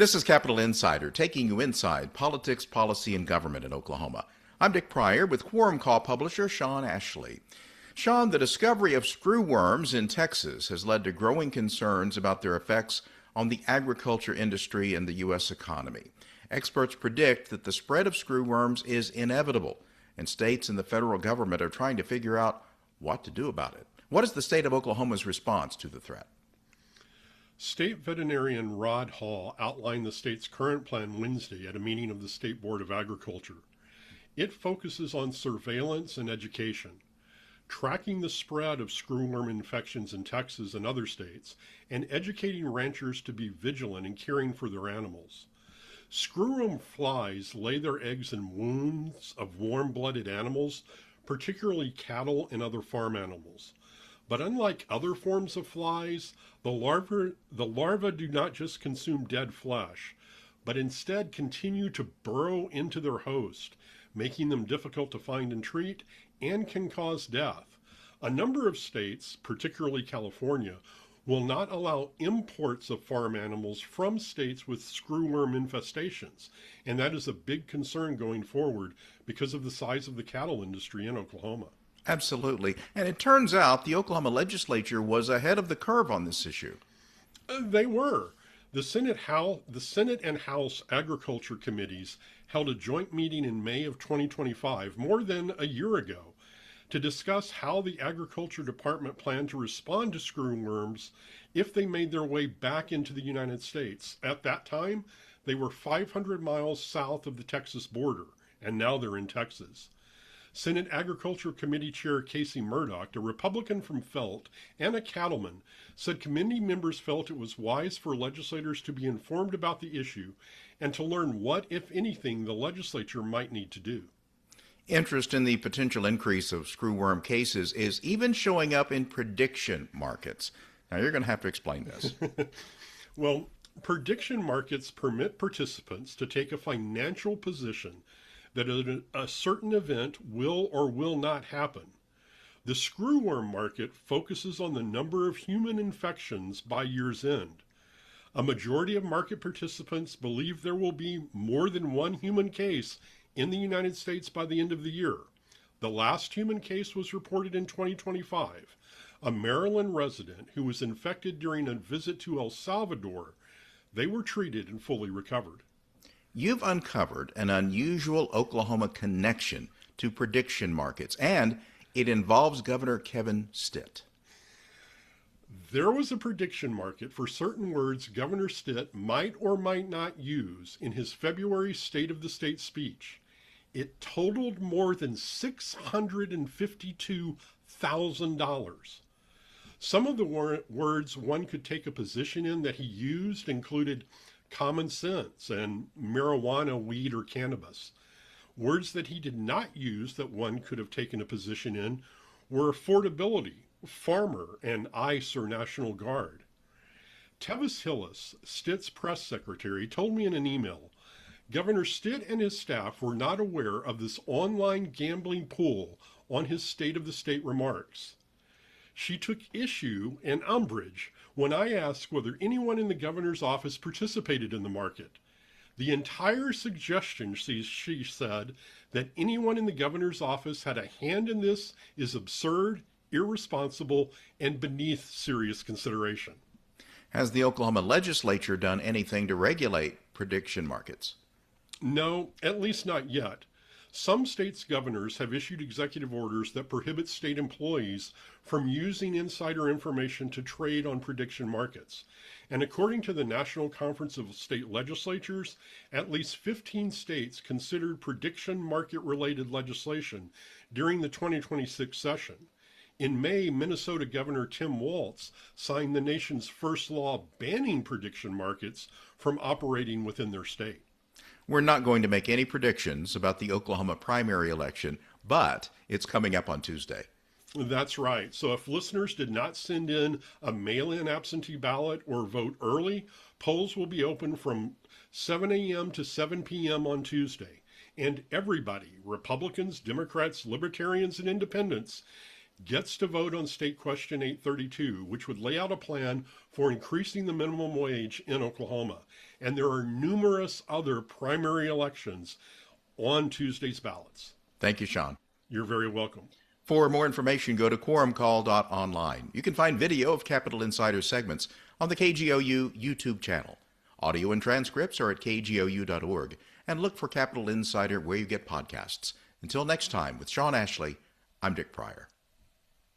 This is Capital Insider, taking you inside politics, policy, and government in Oklahoma. I'm Dick Pryor with Quorum Call publisher Sean Ashley. Sean, the discovery of screwworms in Texas has led to growing concerns about their effects on the agriculture industry and the U.S. economy. Experts predict that the spread of screwworms is inevitable, and states and the federal government are trying to figure out what to do about it. What is the state of Oklahoma's response to the threat? State veterinarian Rod Hall outlined the state's current plan Wednesday at a meeting of the State Board of Agriculture. It focuses on surveillance and education, tracking the spread of screwworm infections in Texas and other states, and educating ranchers to be vigilant in caring for their animals. Screwworm flies lay their eggs in wounds of warm-blooded animals, particularly cattle and other farm animals. But unlike other forms of flies, the larvae do not just consume dead flesh, but instead continue to burrow into their host, making them difficult to find and treat, and can cause death. A number of states, particularly California, will not allow imports of farm animals from states with screwworm infestations, and that is a big concern going forward because of the size of the cattle industry in Oklahoma. Absolutely. And it turns out the Oklahoma legislature was ahead of the curve on this issue. They were. The Senate and House Agriculture Committees held a joint meeting in May of 2025, more than a year ago, to discuss how the Agriculture Department planned to respond to screwworms if they made their way back into the United States. At that time, they were 500 miles south of the Texas border, and now they're in Texas. Senate Agriculture Committee Chair Casey Murdoch, a Republican from Felt and a cattleman, said committee members felt it was wise for legislators to be informed about the issue and to learn what, if anything, the legislature might need to do. Interest in the potential increase of screwworm cases is even showing up in prediction markets. Now, you're going to have to explain this. Well, prediction markets permit participants to take a financial position that a certain event will or will not happen. The screwworm market focuses on the number of human infections by year's end. A majority of market participants believe there will be more than one human case in the United States by the end of the year. The last human case was reported in 2025. A Maryland resident who was infected during a visit to El Salvador. They were treated and fully recovered. You've uncovered an unusual Oklahoma connection to prediction markets, and it involves Governor Kevin Stitt. There was a prediction market for certain words Governor Stitt might or might not use in his February State of the State speech. It totaled more than $652,000. Some of the words one could take a position in that he used included common sense and marijuana, weed, or cannabis. Words that he did not use that one could have taken a position in were affordability, farmer, and ICE or National Guard. Tevis Hillis, Stitt's press secretary, told me in an email, Governor Stitt and his staff were not aware of this online gambling pool on his State of the State remarks. She took issue and umbrage when I asked whether anyone in the governor's office participated in the market. The entire suggestion, she said, that anyone in the governor's office had a hand in this is absurd, irresponsible, and beneath serious consideration. Has the Oklahoma legislature done anything to regulate prediction markets? No, at least not yet. Some states' governors have issued executive orders that prohibit state employees from using insider information to trade on prediction markets. And according to the National Conference of State Legislatures, at least 15 states considered prediction market-related legislation during the 2026 session. In May, Minnesota Governor Tim Walz signed the nation's first law banning prediction markets from operating within their state. We're not going to make any predictions about the Oklahoma primary election, but it's coming up on Tuesday. That's right. So if listeners did not send in a mail-in absentee ballot or vote early, polls will be open from 7 a.m. to 7 p.m. on Tuesday. And everybody, Republicans, Democrats, Libertarians, and Independents, gets to vote on State Question 832, which would lay out a plan for increasing the minimum wage in Oklahoma. and there are numerous other primary elections on Tuesday's ballots. Thank you, Sean. You're very welcome. For more information, go to quorumcall.online. You can find video of Capitol Insider segments on the KGOU YouTube channel. Audio and transcripts are at kgou.org, and look for Capitol Insider where you get podcasts. Until next time, with Sean Ashley, I'm Dick Pryor.